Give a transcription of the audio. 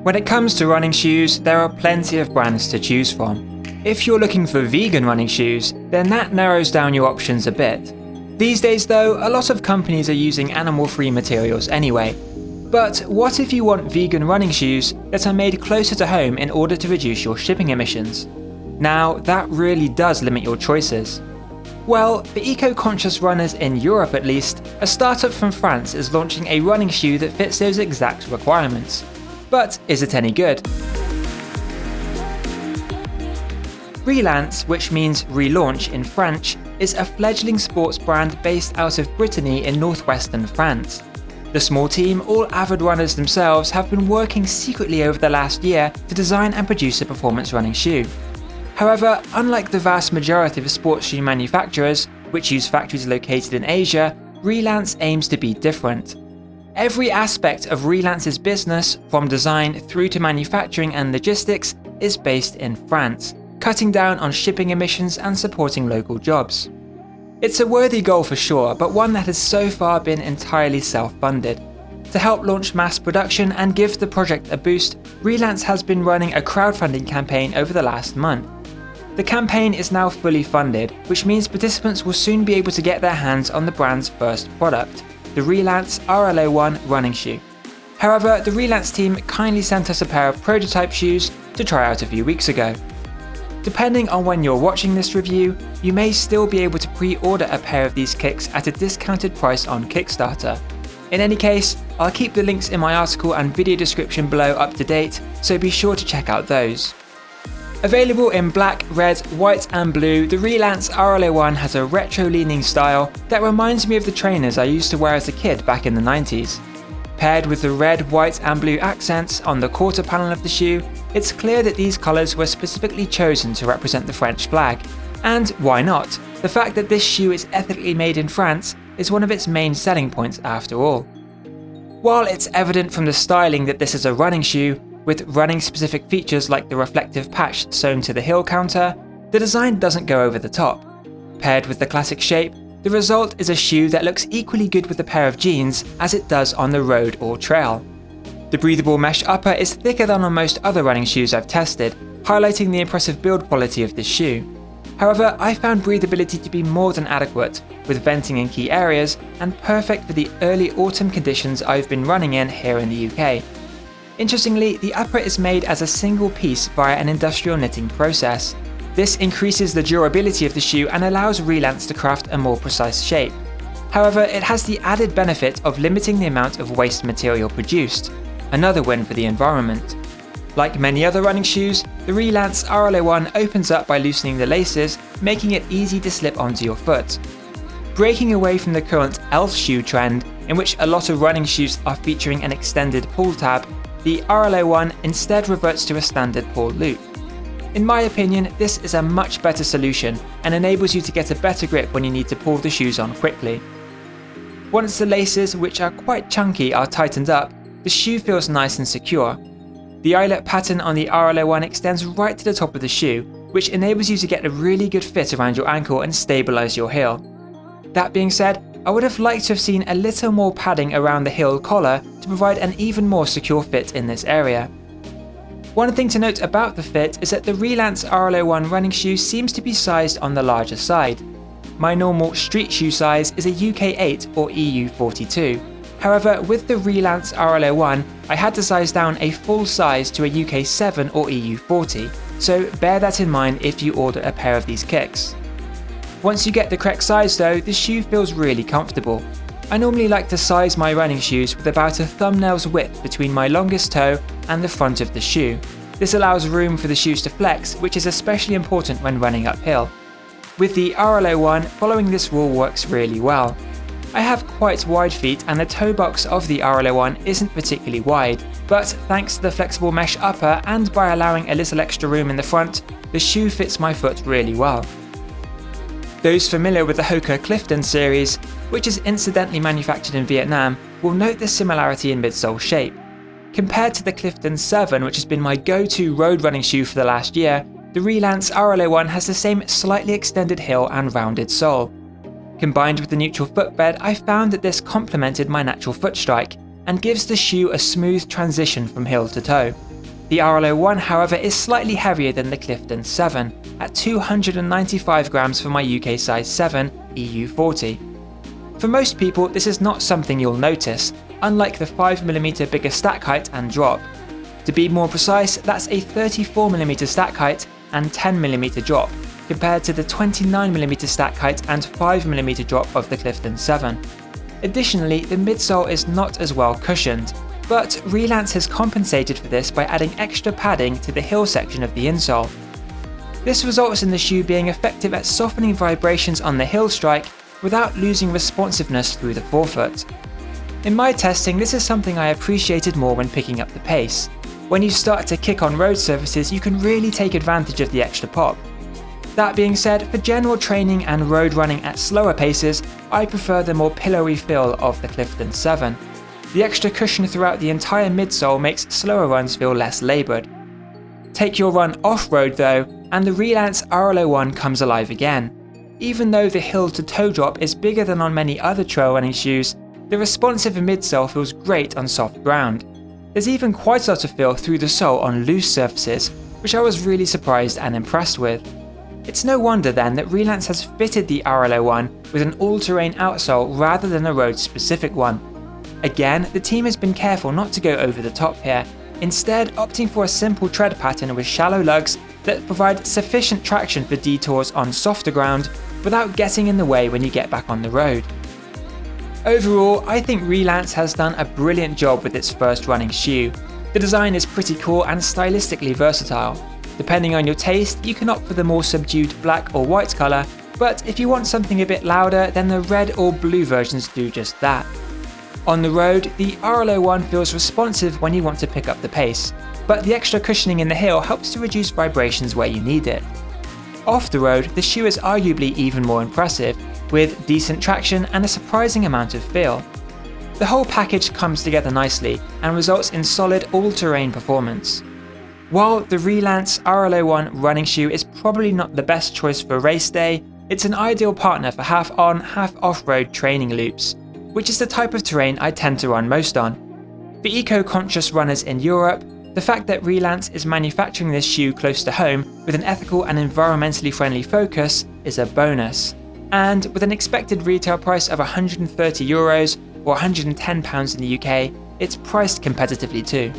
When it comes to running shoes, there are plenty of brands to choose from. If you're looking for vegan running shoes, then that narrows down your options a bit. These days though, a lot of companies are using animal-free materials anyway. But what if you want vegan running shoes that are made closer to home in order to reduce your shipping emissions? Now, that really does limit your choices. Well, for eco-conscious runners in Europe at least, a startup from France is launching a running shoe that fits those exact requirements. But is it any good? Relance, which means relaunch in French, is a fledgling sports brand based out of Brittany in northwestern France. The small team, all avid runners themselves, have been working secretly over the last year to design and produce a performance running shoe. However, unlike the vast majority of sports shoe manufacturers, which use factories located in Asia, Relance aims to be different. Every aspect of Relance's business, from design through to manufacturing and logistics, is based in France, cutting down on shipping emissions and supporting local jobs. It's a worthy goal for sure, but one that has so far been entirely self-funded. To help launch mass production and give the project a boost, Relance has been running a crowdfunding campaign over the last month. The campaign is now fully funded, which means participants will soon be able to get their hands on the brand's first product, the Relance RL-01 running shoe. However, the Relance team kindly sent us a pair of prototype shoes to try out a few weeks ago. Depending on when you're watching this review, you may still be able to pre-order a pair of these kicks at a discounted price on Kickstarter. In any case, I'll keep the links in my article and video description below up to date, so be sure to check out those. Available in black, red, white and blue, the Relance RL-01 has a retro-leaning style that reminds me of the trainers I used to wear as a kid back in the 90s. Paired with the red, white and blue accents on the quarter panel of the shoe, it's clear that these colours were specifically chosen to represent the French flag. And why not? The fact that this shoe is ethically made in France is one of its main selling points after all. While it's evident from the styling that this is a running shoe, with running-specific features like the reflective patch sewn to the heel counter, the design doesn't go over the top. Paired with the classic shape, the result is a shoe that looks equally good with a pair of jeans as it does on the road or trail. The breathable mesh upper is thicker than on most other running shoes I've tested, highlighting the impressive build quality of this shoe. However, I found breathability to be more than adequate, with venting in key areas, and perfect for the early autumn conditions I've been running in here in the UK. Interestingly, the upper is made as a single piece via an industrial knitting process. This increases the durability of the shoe and allows Relance to craft a more precise shape. However, it has the added benefit of limiting the amount of waste material produced, another win for the environment. Like many other running shoes, the Relance RL-01 opens up by loosening the laces, making it easy to slip onto your foot. Breaking away from the current elf shoe trend, in which a lot of running shoes are featuring an extended pull tab, the RL-01 instead reverts to a standard pull loop. In my opinion, this is a much better solution and enables you to get a better grip when you need to pull the shoes on quickly. Once the laces, which are quite chunky, are tightened up, the shoe feels nice and secure. The eyelet pattern on the RL-01 extends right to the top of the shoe, which enables you to get a really good fit around your ankle and stabilise your heel. That being said, I would have liked to have seen a little more padding around the heel collar to provide an even more secure fit in this area. One thing to note about the fit is that the Relance RL-01 running shoe seems to be sized on the larger side. My normal street shoe size is a UK 8 or EU 42. However, with the Relance RL-01, I had to size down a full size to a UK 7 or EU 40, so bear that in mind if you order a pair of these kicks. Once you get the correct size though, the shoe feels really comfortable. I normally like to size my running shoes with about a thumbnail's width between my longest toe and the front of the shoe. This allows room for the shoes to flex, which is especially important when running uphill. With the RL-01, following this rule works really well. I have quite wide feet and the toe box of the RL-01 isn't particularly wide, but thanks to the flexible mesh upper and by allowing a little extra room in the front, the shoe fits my foot really well. Those familiar with the Hoka Clifton series, which is incidentally manufactured in Vietnam, will note the similarity in midsole shape. Compared to the Clifton 7, which has been my go-to road running shoe for the last year, the Relance RL-01 has the same slightly extended heel and rounded sole. Combined with the neutral footbed, I found that this complemented my natural foot strike and gives the shoe a smooth transition from heel to toe. The RL-01, however, is slightly heavier than the Clifton 7, at 295 grams for my UK size 7 EU40. For most people, this is not something you'll notice, unlike the 5mm bigger stack height and drop. To be more precise, that's a 34mm stack height and 10mm drop, compared to the 29mm stack height and 5mm drop of the Clifton 7. Additionally, the midsole is not as well cushioned, but Relance has compensated for this by adding extra padding to the heel section of the insole. This results in the shoe being effective at softening vibrations on the heel strike without losing responsiveness through the forefoot. In my testing, this is something I appreciated more when picking up the pace. When you start to kick on road surfaces, you can really take advantage of the extra pop. That being said, for general training and road running at slower paces, I prefer the more pillowy feel of the Clifton 7. The extra cushion throughout the entire midsole makes slower runs feel less laboured. Take your run off-road though, and the Relance RL-01 comes alive again. Even though the heel to toe drop is bigger than on many other trail running shoes, the responsive midsole feels great on soft ground. There's even quite a lot of feel through the sole on loose surfaces, which I was really surprised and impressed with. It's no wonder then that Relance has fitted the RL-01 with an all-terrain outsole rather than a road-specific one. Again, the team has been careful not to go over the top here, instead opting for a simple tread pattern with shallow lugs that provide sufficient traction for detours on softer ground without getting in the way when you get back on the road. Overall, I think Relance has done a brilliant job with its first running shoe. The design is pretty cool and stylistically versatile. Depending on your taste, you can opt for the more subdued black or white colour, but if you want something a bit louder, then the red or blue versions do just that. On the road, the RL-01 feels responsive when you want to pick up the pace, but the extra cushioning in the heel helps to reduce vibrations where you need it. Off the road, the shoe is arguably even more impressive, with decent traction and a surprising amount of feel. The whole package comes together nicely and results in solid all-terrain performance. While the Relance RL-01 running shoe is probably not the best choice for race day, it's an ideal partner for half-on, half-off-road training loops, which is the type of terrain I tend to run most on. For eco-conscious runners in Europe, the fact that Relance is manufacturing this shoe close to home with an ethical and environmentally friendly focus is a bonus. And with an expected retail price of €130 or £110 in the UK, it's priced competitively too.